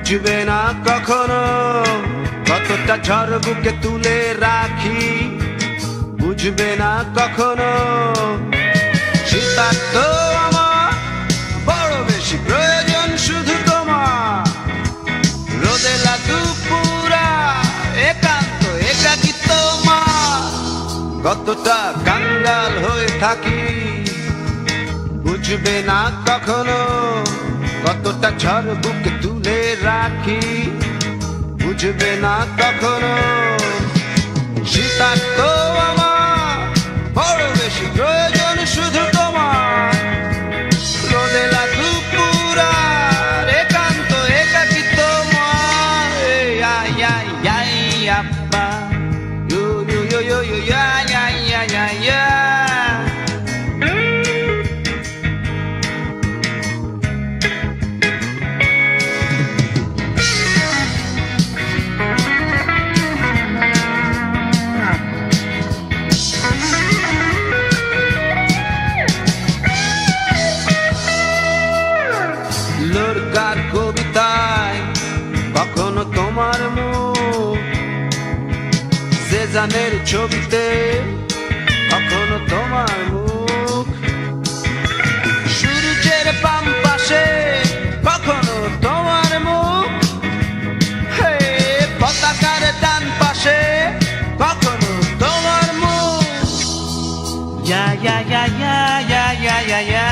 বুঝবে না কখনো কতটা ঝড় বুকে তুলে রাখি, বুঝবে না কখনো শীতার্ত আমার বড় বেশি প্রয়োজন শুধু তোমার। রোদেলা দুপুরা একান্ত একাকী তোমার, কতটা কাঙ্গাল হয়ে থাকি বুঝবে না কখনো কতটা ঝড় বুকে তুলে রাখি, বুঝবে না কখনো শীতার্ত আমার বড় বেশি প্রয়োজন শুধু তোমার। রোদেলা দুপুরা একান্ত একাকী তোমার। আপা ইউ ইউ ইউ ইউ ইউ ইয়া লোরকার কবিতায় কখনো তোমার মুখ, সেজানের ছবিতে কখনো তোমার মুখ, সূর্যের বাম পাশে কখনো তোমার মুখ, হে পতাকার ডান পাশে কখনো তোমার মুখ। ইয়া ইয়া ইয়া ইয়া ইয়া ইয়া ইয়া ইয়া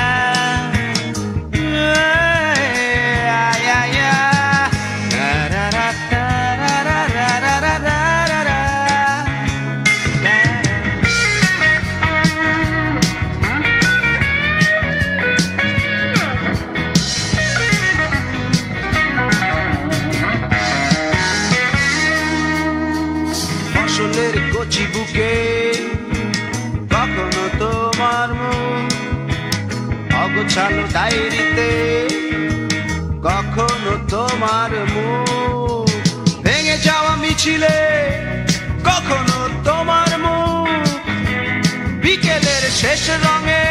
ফসলের কচি বুকে কখনো তোমার মুখ, অগোছালো ডায়েরিতে কখনো তোমার মুখ, ভেঙে যাওয়া মিছিলে কখনো তোমার মুখ, বিকেলের শেষ রঙে